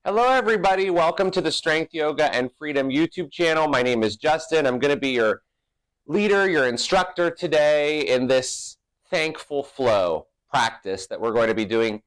Hello everybody, welcome to the Strength Yoga and Freedom YouTube channel. My name is Justin. I'm going to be your leader, your instructor today in this thankful flow practice that we're going to be doing.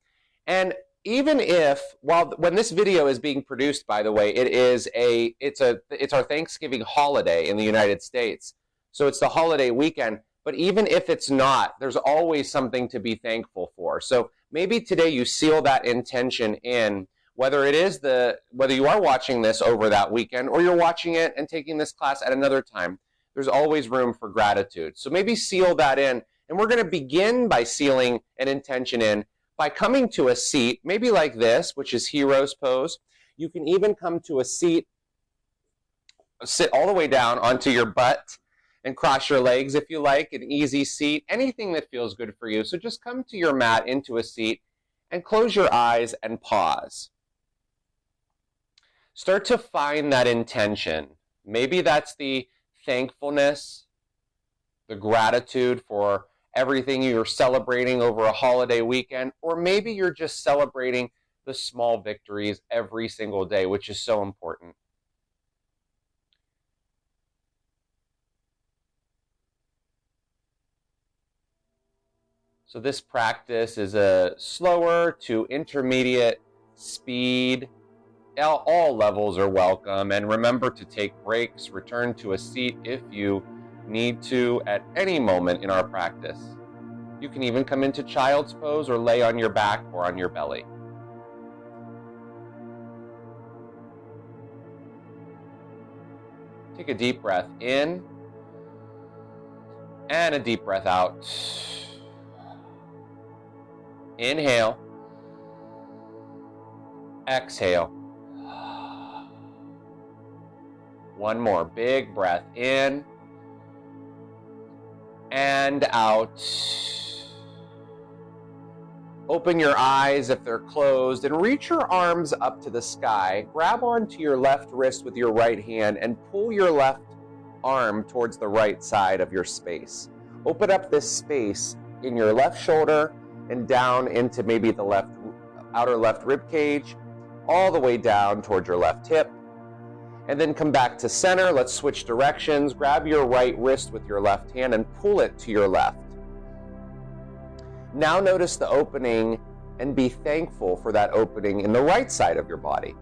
And even if, when this video is being produced, by the way, it's our Thanksgiving holiday in the United States. So it's the holiday weekend, but even if it's not, there's always something to be thankful for. So maybe today you seal that intention in, whether you are watching this over that weekend or you're watching it and taking this class at another time. There's always room for gratitude. So maybe seal that in. And we're going to begin by sealing an intention in by coming to a seat, maybe like this, which is hero's pose. You can even come to a seat, sit all the way down onto your butt and cross your legs if you like, an easy seat, anything that feels good for you. So just come to your mat into a seat and close your eyes and pause. Start to find that intention. Maybe that's the thankfulness, the gratitude for everything you're celebrating over a holiday weekend, or maybe you're just celebrating the small victories every single day, which is so important. So this practice is a slower to intermediate speed. All levels are welcome, and remember to take breaks, return to a seat if you need to at any moment in our practice. You can even come into child's pose or lay on your back or on your belly. Take a deep breath in and a deep breath out. Inhale, exhale. One more big breath in and out. Open your eyes if they're closed and reach your arms up to the sky. Grab onto your left wrist with your right hand and pull your left arm towards the right side of your space. Open up this space in your left shoulder and down into maybe the outer left rib cage, all the way down towards your left hip. And then come back to center. Let's switch directions. Grab your right wrist with your left hand and pull it to your left. Now notice the opening and be thankful for that opening in the right side of your body.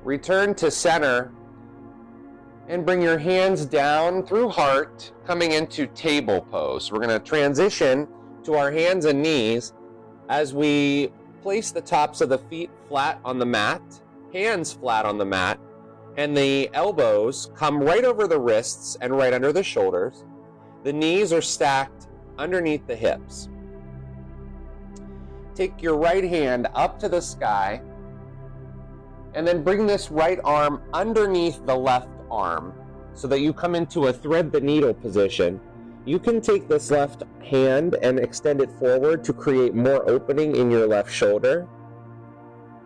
Return to center and bring your hands down through heart, coming into table pose. We're going to transition to our hands and knees as we place the tops of the feet flat on the mat, hands flat on the mat, and the elbows come right over the wrists and right under the shoulders. The knees are stacked underneath the hips. Take your right hand up to the sky and then bring this right arm underneath the left arm so that you come into a thread the needle position. You can take this left hand and extend it forward to create more opening in your left shoulder.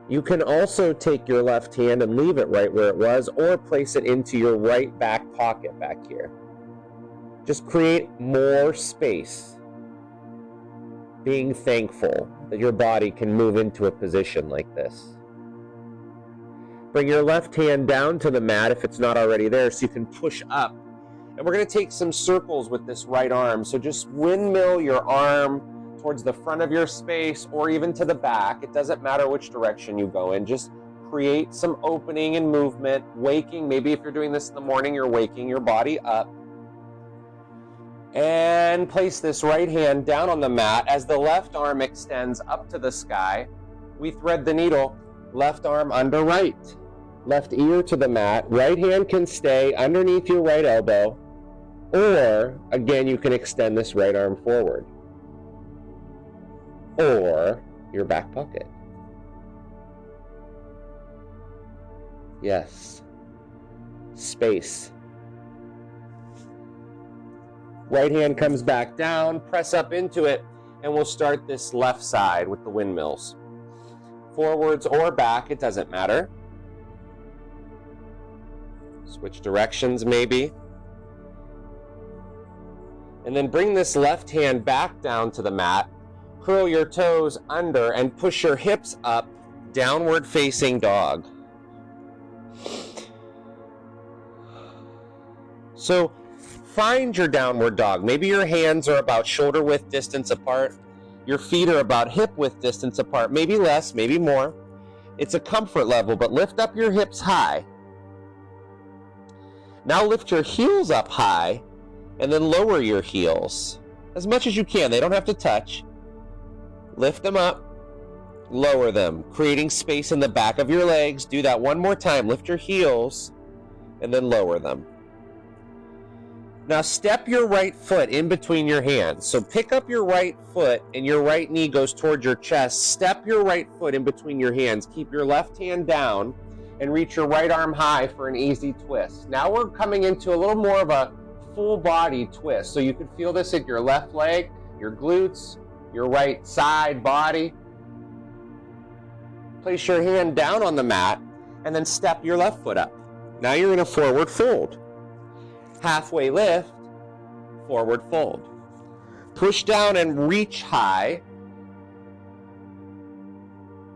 You can also take your left hand and leave it right where it was, or place it into your right back pocket back here. Just create more space, being thankful that your body can move into a position like this. Bring your left hand down to the mat if it's not already there, so you can push up. And we're going to take some circles with this right arm. So just windmill your arm towards the front of your space or even to the back. It doesn't matter which direction you go in. Just create some opening and movement, waking. Maybe if you're doing this in the morning, you're waking your body up. And place this right hand down on the mat. As the left arm extends up to the sky, we thread the needle, left arm under right. Left ear to the mat. Right hand can stay underneath your right elbow. Or, again, you can extend this right arm forward. Or your back pocket. Yes. Space. Right hand comes back down, press up into it, and we'll start this left side with the windmills. Forwards or back, it doesn't matter. Switch directions maybe. And then bring this left hand back down to the mat. Curl your toes under and push your hips up downward facing dog. So find your downward dog. Maybe your hands are about shoulder width distance apart. Your feet are about hip width distance apart. Maybe less, maybe more. It's a comfort level, but lift up your hips high. Now lift your heels up high and then lower your heels as much as you can. They don't have to touch. Lift them up, lower them, creating space in the back of your legs. Do that one more time. Lift your heels and then lower them. Now step your right foot in between your hands. So pick up your right foot and your right knee goes towards your chest. Step your right foot in between your hands. Keep your left hand down and reach your right arm high for an easy twist. Now we're coming into a little more of a full body twist. So you can feel this in your left leg, your glutes, your right side body. Place your hand down on the mat and then step your left foot up. Now you're in a forward fold. Halfway lift, forward fold. Push down and reach high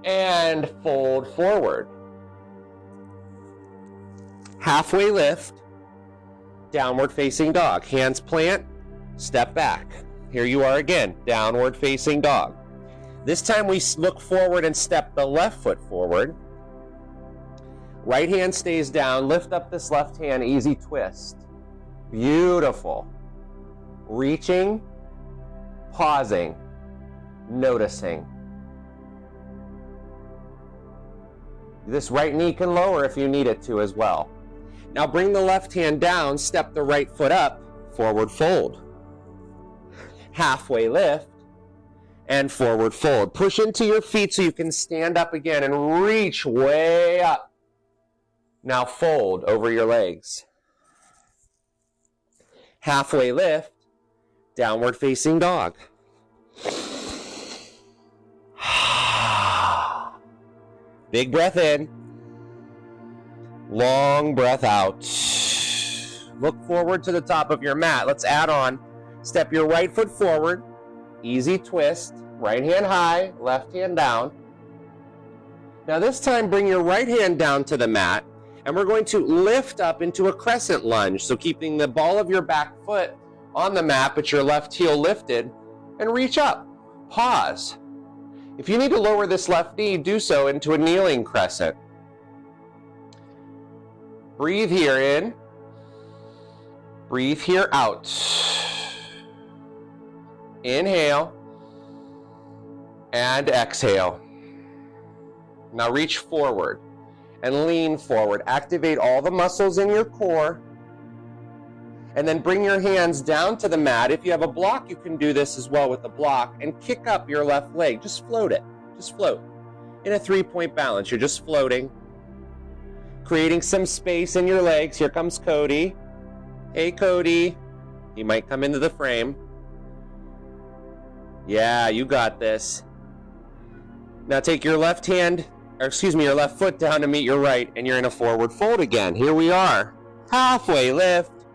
and fold forward. Halfway lift, downward facing dog. Hands plant, step back. Here you are again, downward facing dog. This time we look forward and step the left foot forward. Right hand stays down, lift up this left hand, easy twist. Beautiful. Reaching, pausing, noticing. This right knee can lower if you need it to as well. Now bring the left hand down, step the right foot up, forward fold. Halfway lift and forward fold. Push into your feet so you can stand up again and reach way up. Now fold over your legs. Halfway lift, downward facing dog. Big breath in, long breath out. Look forward to the top of your mat. Let's add on. Step your right foot forward, easy twist, right hand high, left hand down. Now this time bring your right hand down to the mat. And we're going to lift up into a crescent lunge. So keeping the ball of your back foot on the mat, but your left heel lifted, and reach up. Pause. If you need to lower this left knee, do so into a kneeling crescent. Breathe here in. Breathe here out. Inhale. And exhale. Now reach forward. And lean forward. Activate all the muscles in your core. And then bring your hands down to the mat. If you have a block, you can do this as well with the block. And kick up your left leg. Just float it. Just float. In a 3-point balance. You're just floating. Creating some space in your legs. Here comes Cody. Hey, Cody. He might come into the frame. Yeah, you got this. Now take your left hand, your left foot down to meet your right, and you're in a forward fold again. Here we are. Halfway lift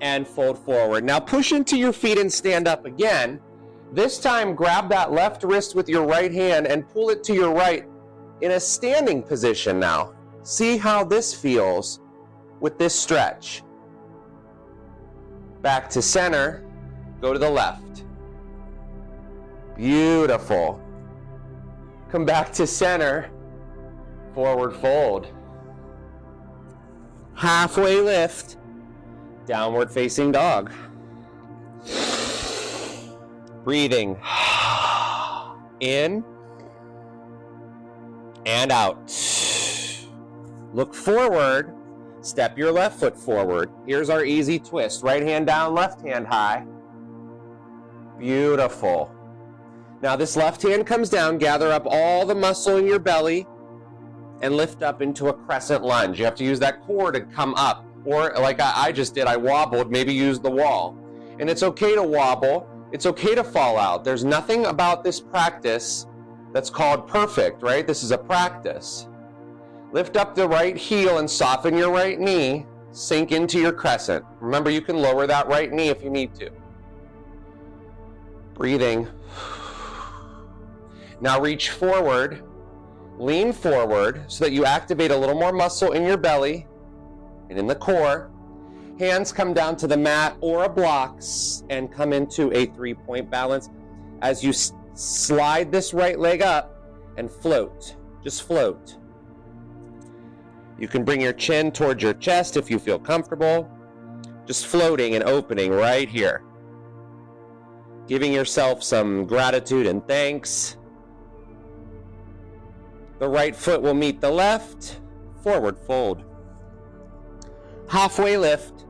and fold forward. Now push into your feet and stand up again. This time grab that left wrist with your right hand and pull it to your right in a standing position now. See how this feels with this stretch. Back to center, go to the left. Beautiful. Come back to center. Forward fold. Halfway lift. Downward facing dog. Breathing. In and out. Look forward. Step your left foot forward. Here's our easy twist. Right hand down, left hand high. Beautiful. Now this left hand comes down, gather up all the muscle in your belly, and lift up into a crescent lunge. You have to use that core to come up. Or like I just did, I wobbled, maybe use the wall. And it's okay to wobble. It's okay to fall out. There's nothing about this practice that's called perfect, right? This is a practice. Lift up the right heel and soften your right knee. Sink into your crescent. Remember, you can lower that right knee if you need to. Breathing. Now reach forward. Lean forward so that you activate a little more muscle in your belly and in the core. Hands come down to the mat or a block and come into a 3-point balance as you slide this right leg up and float. Just float. You can bring your chin towards your chest if you feel comfortable. Just floating and opening right here. Giving yourself some gratitude and thanks. The right foot will meet the left. Forward fold. Halfway lift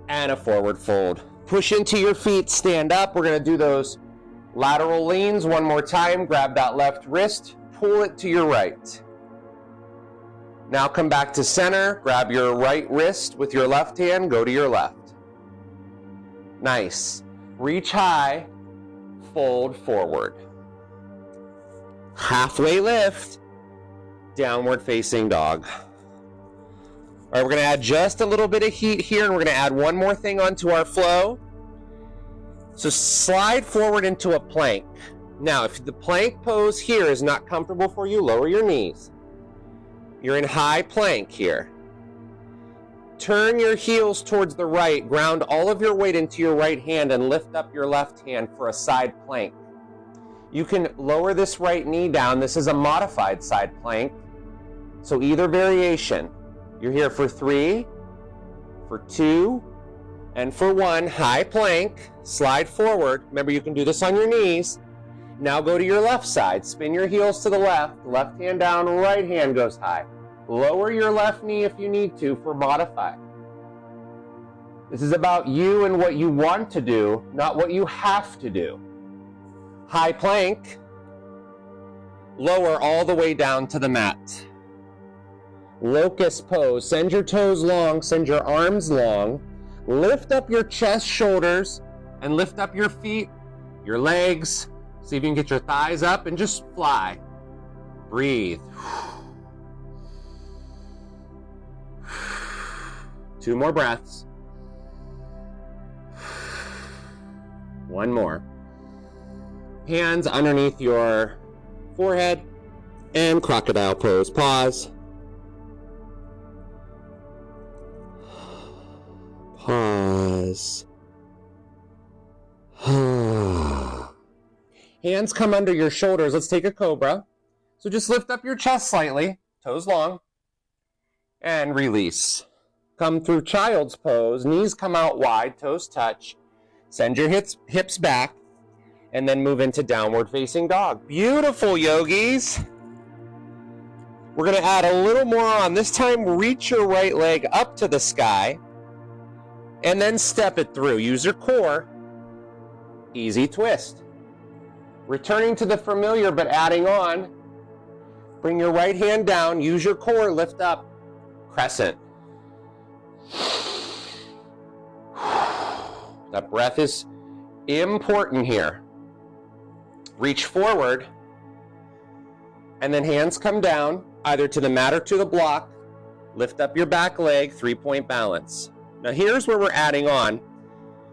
and a forward fold. Push into your feet, stand up. We're going to do those lateral leans one more time. Grab that left wrist, pull it to your right. Now come back to center, grab your right wrist with your left hand, go to your left. Nice. Reach high, fold forward. Halfway lift, downward facing dog. All right, we're going to add just a little bit of heat here, and we're going to add one more thing onto our flow. So slide forward into a plank. Now, if the plank pose here is not comfortable for you, lower your knees. You're in high plank here. Turn your heels towards the right, ground all of your weight into your right hand, and lift up your left hand for a side plank. You can lower this right knee down. This is a modified side plank. So either variation. You're here for 3, for 2, and for 1. High plank, slide forward. Remember, you can do this on your knees. Now go to your left side. Spin your heels to the left. Left hand down, right hand goes high. Lower your left knee if you need to for modify. This is about you and what you want to do, not what you have to do. High plank. Lower all the way down to the mat. Locust pose. Send your toes long, send your arms long. Lift up your chest, shoulders, and lift up your feet, your legs. See if you can get your thighs up and just fly. Breathe. 2 more breaths. 1 more. Hands underneath your forehead and crocodile pose. Pause. Pause. Hands come under your shoulders. Let's take a cobra. So just lift up your chest slightly, toes long, and release. Come through child's pose. Knees come out wide, toes touch. Send your hips back, and then move into downward facing dog. Beautiful, yogis. We're going to add a little more on. This time, reach your right leg up to the sky, and then step it through. Use your core. Easy twist. Returning to the familiar, but adding on. Bring your right hand down. Use your core. Lift up. Crescent. That breath is important here. Reach forward, and then hands come down, either to the mat or to the block. Lift up your back leg, 3-point balance. Now here's where we're adding on.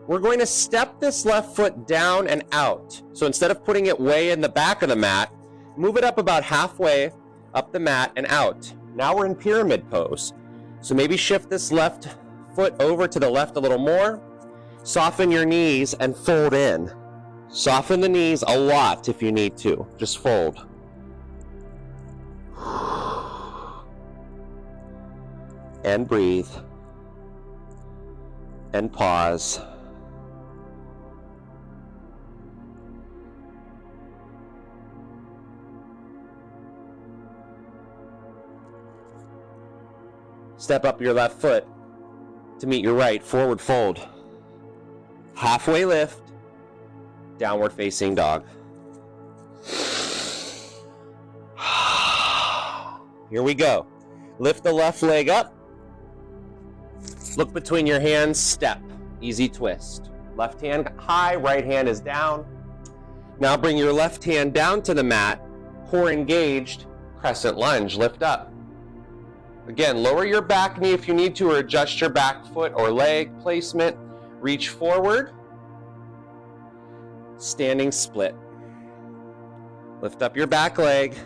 We're going to step this left foot down and out. So instead of putting it way in the back of the mat, move it up about halfway up the mat and out. Now we're in pyramid pose. So maybe shift this left foot over to the left a little more. Soften your knees and fold in. Soften the knees a lot if you need to. Just fold. And breathe. And pause. Step up your left foot to meet your right, forward fold. Halfway lift, downward facing dog. Here we go. Lift the left leg up. Look between your hands, step. Easy twist. Left hand high, right hand is down. Now bring your left hand down to the mat, core engaged, crescent lunge, lift up. Again, lower your back knee if you need to, or adjust your back foot or leg placement. Reach forward. Standing split. Lift up your back leg.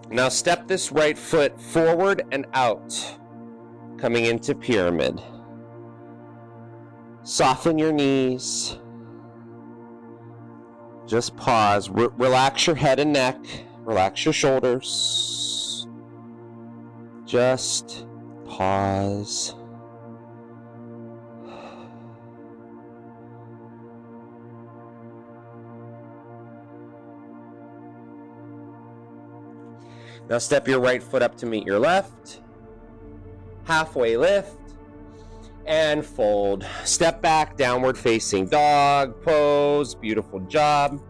Now step this right foot forward and out, coming into pyramid. Soften your knees. Just pause. Relax your head and neck. Relax your shoulders. Just pause. Now step your right foot up to meet your left. Halfway lift. And fold. Step back, downward facing dog pose. Beautiful job.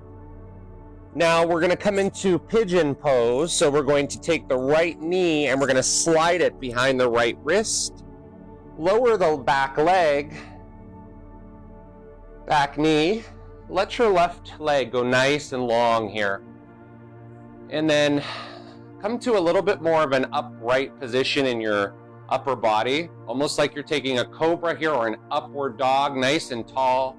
Now we're going to come into pigeon pose. So we're going to take the right knee and we're going to slide it behind the right wrist. Lower the back leg. Back knee. Let your left leg go nice and long here. And then come to a little bit more of an upright position in your upper body, almost like you're taking a cobra here or an upward dog, nice and tall.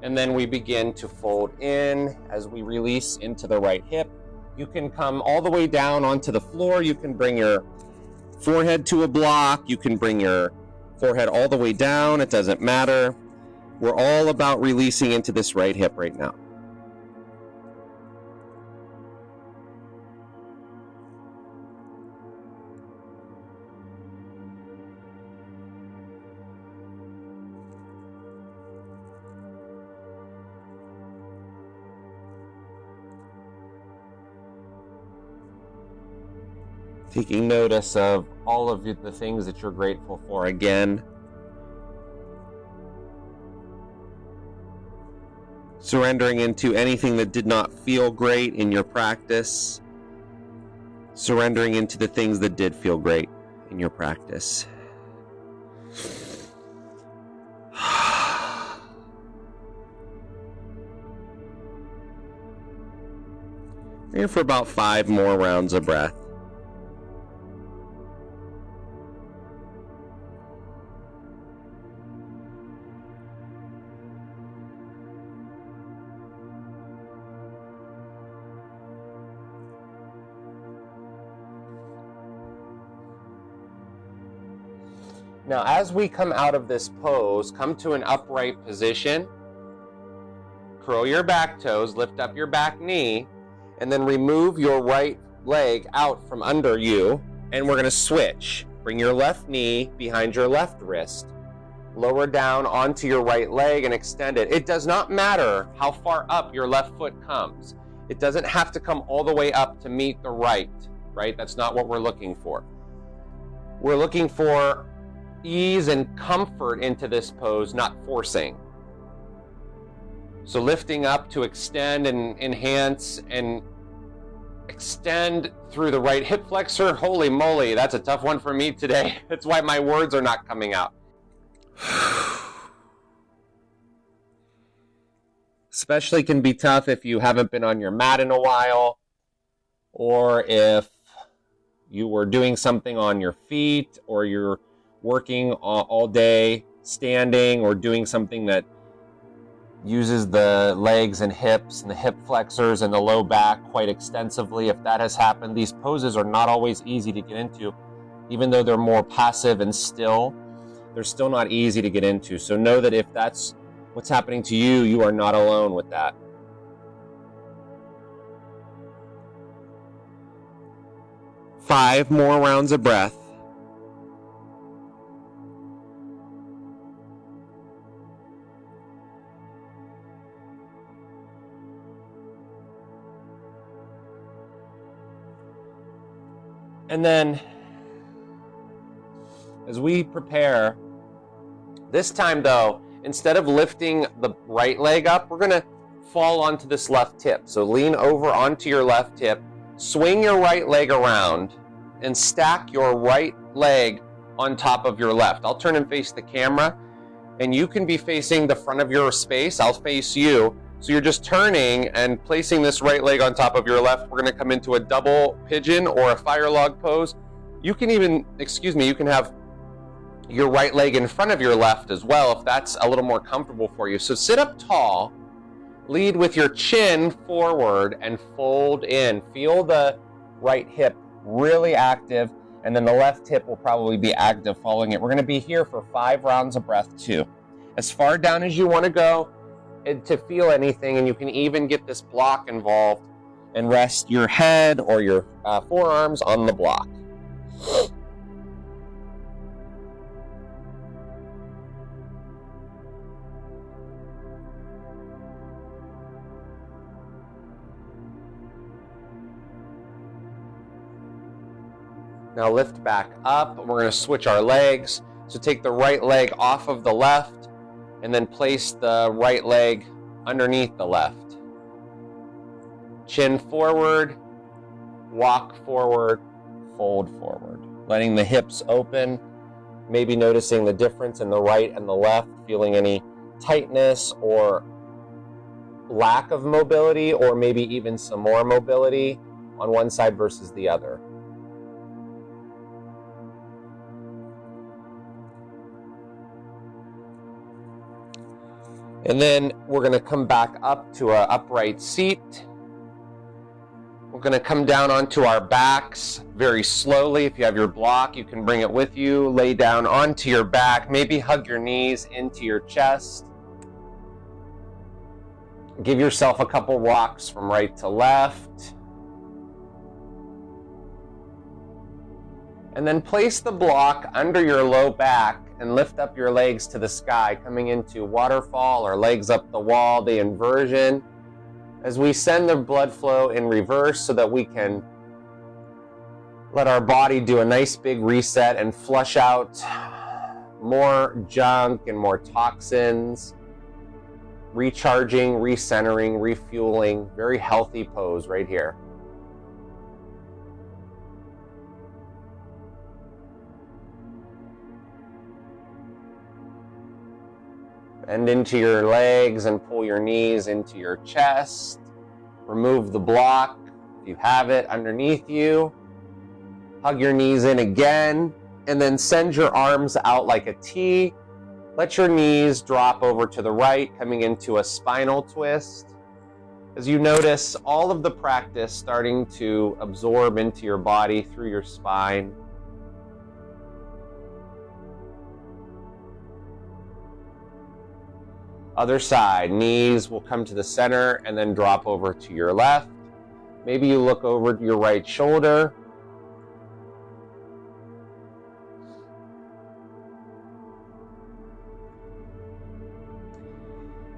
And then we begin to fold in as we release into the right hip. You can come all the way down onto the floor. You can bring your forehead to a block. You can bring your forehead all the way down. It doesn't matter. We're all about releasing into this right hip right now. Taking notice of all of the things that you're grateful for again. Surrendering into anything that did not feel great in your practice. Surrendering into the things that did feel great in your practice. Here for about 5 more rounds of breath. Now, as we come out of this pose, come to an upright position. Curl your back toes, lift up your back knee, and then remove your right leg out from under you. And we're going to switch. Bring your left knee behind your left wrist. Lower down onto your right leg and extend it. It does not matter how far up your left foot comes. It doesn't have to come all the way up to meet the right? That's not what we're looking for. We're looking for ease and comfort into this pose, not forcing. So lifting up to extend and enhance and extend through the right hip flexor. Holy moly, that's a tough one for me today. That's why my words are not coming out. Especially can be tough if you haven't been on your mat in a while, or if you were doing something on your feet, or you're working all day standing, or doing something that uses the legs and hips and the hip flexors and the low back quite extensively. If that has happened, these poses are not always easy to get into. Even though they're more passive and still, they're still not easy to get into. So know that if that's what's happening to you, you are not alone with that. Five more rounds of breath. And then, as we prepare, this time though, instead of lifting the right leg up, we're going to fall onto this left hip. So lean over onto your left hip, swing your right leg around, and stack your right leg on top of your left. I'll turn and face the camera, and you can be facing the front of your space. I'll face you. So you're just turning and placing this right leg on top of your left. We're going to come into a double pigeon or a fire log pose. You can even, you can have your right leg in front of your left as well if that's a little more comfortable for you. So sit up tall, lead with your chin forward and fold in. Feel the right hip really active, and then the left hip will probably be active following it. We're going to be here for 5 rounds of breath too. As far down as you want to go to feel anything, and you can even get this block involved and rest your head or your forearms on the block. Now lift back up. We're going to switch our legs. So take the right leg off of the left and then place the right leg underneath the left. Chin forward, walk forward, fold forward. Letting the hips open, maybe noticing the difference in the right and the left, feeling any tightness or lack of mobility, or maybe even some more mobility on one side versus the other. And then we're going to come back up to an upright seat. We're going to come down onto our backs very slowly. If you have your block, you can bring it with you. Lay down onto your back. Maybe hug your knees into your chest. Give yourself a couple rocks from right to left. And then place the block under your low back and lift up your legs to the sky, coming into waterfall or legs up the wall, the inversion, as we send the blood flow in reverse so that we can let our body do a nice big reset and flush out more junk and more toxins, recharging, recentering, refueling. Very healthy pose right here. Bend into your legs and pull your knees into your chest. Remove the block, if you have it, underneath you. Hug your knees in again, and then send your arms out like a T. Let your knees drop over to the right, coming into a spinal twist. As you notice all of the practice starting to absorb into your body through your spine. Other side, knees will come to the center and then drop over to your left. Maybe you look over to your right shoulder.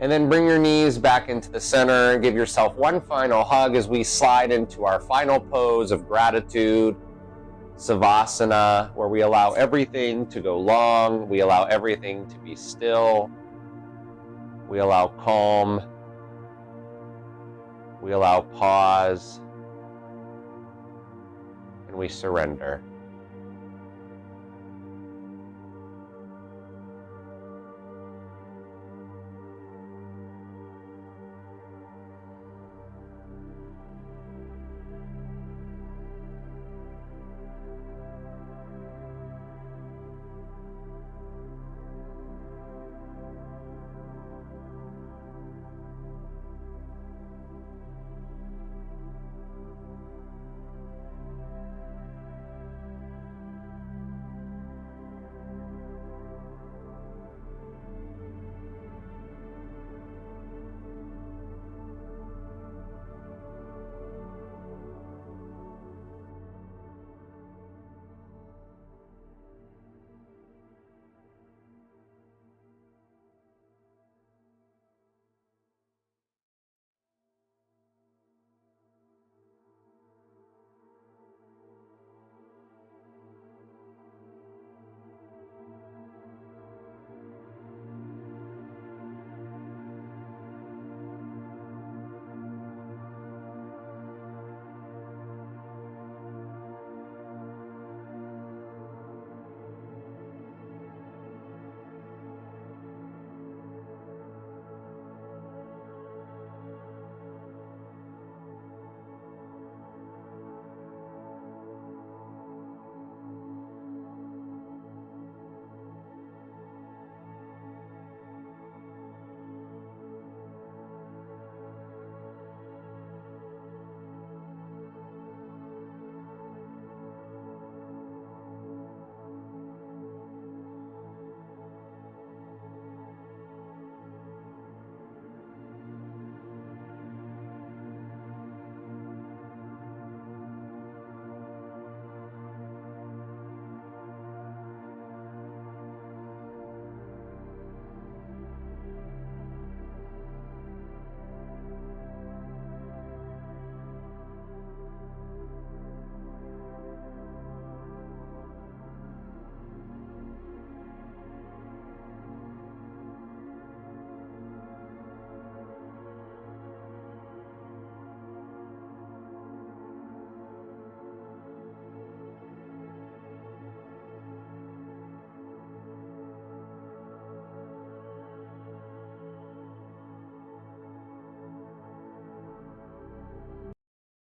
And then bring your knees back into the center and give yourself one final hug as we slide into our final pose of gratitude, Savasana, where we allow everything to go long, we allow everything to be still. We allow calm, we allow pause, and we surrender.